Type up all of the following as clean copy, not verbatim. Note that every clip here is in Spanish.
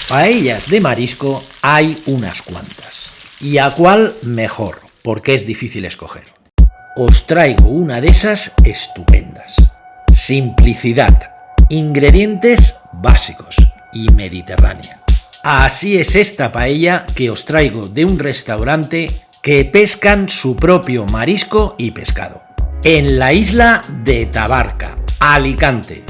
Paellas de marisco hay unas cuantas. ¿Y a cuál mejor? Porque es difícil escoger. Os traigo una de esas estupendas. Simplicidad, ingredientes básicos y mediterránea. Así es esta paella que os traigo de un restaurante que pescan su propio marisco y pescado. En la isla de Tabarca, Alicante.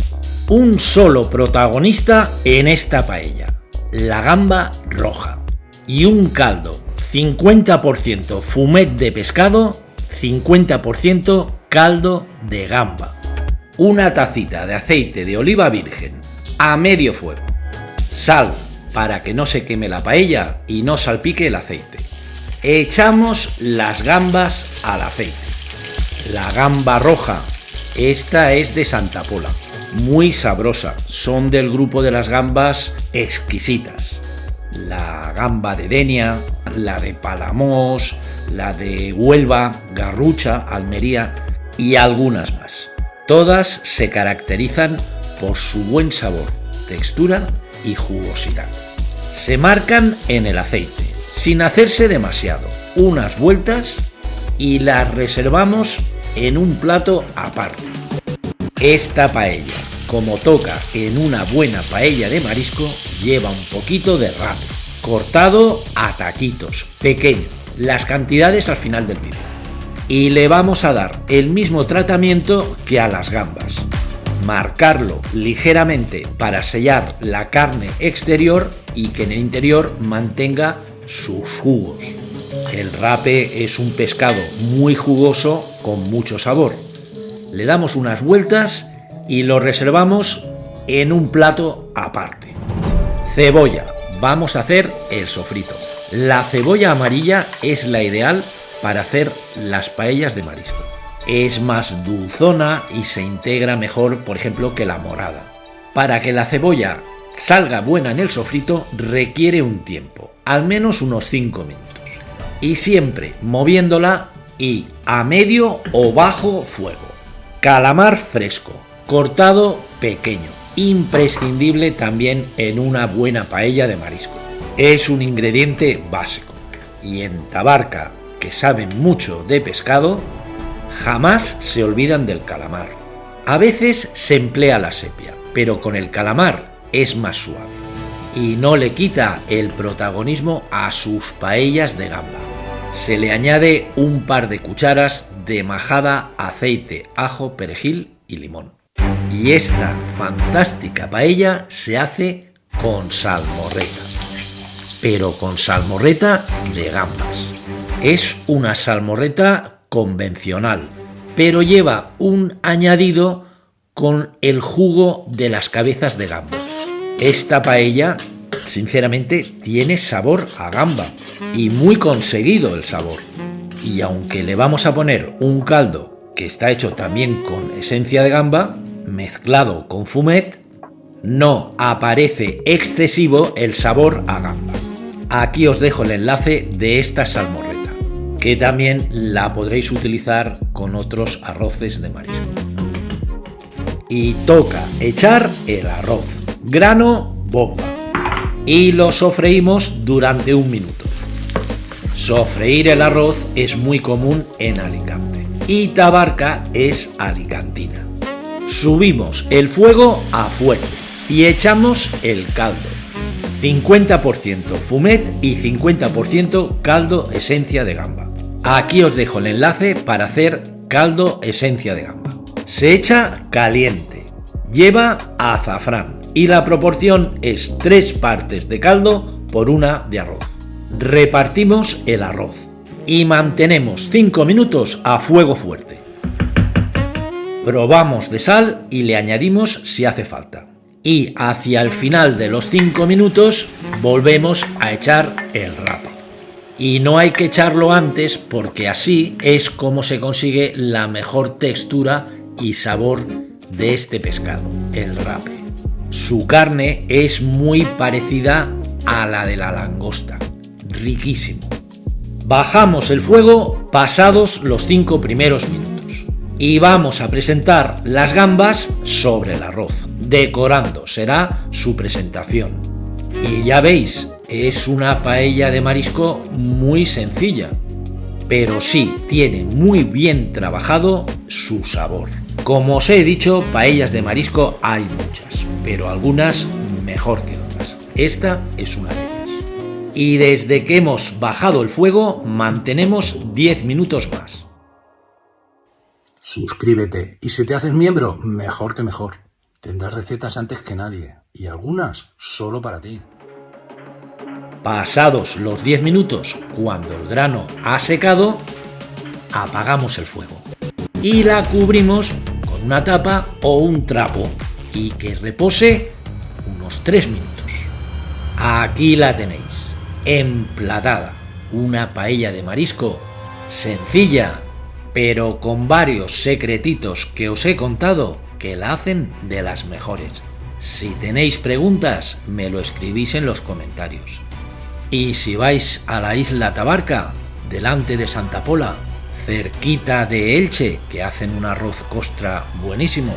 Un solo protagonista en esta paella, la gamba roja. Y un caldo, 50% fumet de pescado, 50% caldo de gamba. Una tacita de aceite de oliva virgen a medio fuego. Sal para que no se queme la paella y no salpique el aceite. Echamos las gambas al aceite. La gamba roja, esta es de Santa Pola, muy sabrosa, son del grupo de las gambas exquisitas. La gamba de Denia, la de Palamós, la de Huelva, Garrucha, Almería y algunas más. Todas se caracterizan por su buen sabor, textura y jugosidad. Se marcan en el aceite, sin hacerse demasiado, unas vueltas y las reservamos en un plato aparte. Esta paella, como toca en una buena paella de marisco, lleva un poquito de rape, cortado a taquitos, pequeño, las cantidades al final del vídeo. Y le vamos a dar el mismo tratamiento que a las gambas. Marcarlo ligeramente para sellar la carne exterior y que en el interior mantenga sus jugos. El rape es un pescado muy jugoso con mucho sabor. Le damos unas vueltas y lo reservamos en un plato aparte. Cebolla. Vamos a hacer el sofrito. La cebolla amarilla es la ideal para hacer las paellas de marisco. Es más dulzona y se integra mejor, por ejemplo, que la morada. Para que la cebolla salga buena en el sofrito requiere un tiempo, al menos unos 5 minutos. Y siempre moviéndola y a medio o bajo fuego. Calamar fresco, cortado pequeño, imprescindible también en una buena paella de marisco. Es un ingrediente básico y en Tabarca, que saben mucho de pescado, jamás se olvidan del calamar. A veces se emplea la sepia, pero con el calamar es más suave y no le quita el protagonismo a sus paellas de gamba. Se le añade un par de cucharas de majada, aceite, ajo, perejil y limón. Y esta fantástica paella se hace con salmorreta, pero con salmorreta de gambas. Es una salmorreta convencional, pero lleva un añadido con el jugo de las cabezas de gamba. Esta paella, sinceramente, tiene sabor a gamba y muy conseguido el sabor. Y aunque le vamos a poner un caldo que está hecho también con esencia de gamba, mezclado con fumet, no aparece excesivo el sabor a gamba. Aquí os dejo el enlace de esta salmorreta, que también la podréis utilizar con otros arroces de marisco. Y toca echar el arroz, grano bomba, y lo sofreímos durante 1 minuto. Sofreír el arroz es muy común en Alicante y Tabarca es alicantina. Subimos el fuego a fuerte y echamos el caldo. 50% fumet y 50% caldo esencia de gamba. Aquí os dejo el enlace para hacer caldo esencia de gamba. Se echa caliente, lleva azafrán y la proporción es 3 partes de caldo por 1 de arroz. Repartimos el arroz y mantenemos 5 minutos a fuego fuerte. Probamos de sal y le añadimos si hace falta. Y hacia el final de los 5 minutos volvemos a echar el rape. Y no hay que echarlo antes porque así es como se consigue la mejor textura y sabor de este pescado, el rape. Su carne es muy parecida a la de la langosta, riquísimo. Bajamos el fuego pasados los 5 primeros minutos y vamos a presentar las gambas sobre el arroz, decorando, será su presentación. Y ya veis, es una paella de marisco muy sencilla, pero sí tiene muy bien trabajado su sabor. Como os he dicho, paellas de marisco hay muchas, pero algunas mejor que otras. Esta es una de ellas. Y desde que hemos bajado el fuego, mantenemos 10 minutos más. Suscríbete y si te haces miembro, mejor que mejor. Tendrás recetas antes que nadie y algunas solo para ti. Pasados los 10 minutos, cuando el grano ha secado, apagamos el fuego y la cubrimos con una tapa o un trapo y que repose unos 3 minutos. Aquí la tenéis, emplatada, una paella de marisco sencilla, pero con varios secretitos que os he contado que la hacen de las mejores. Si tenéis preguntas, me lo escribís en los comentarios. Y si vais a la isla Tabarca, delante de Santa Pola, cerquita de Elche, que hacen un arroz costra buenísimo,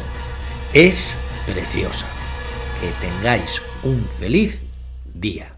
es preciosa. Que tengáis un feliz día.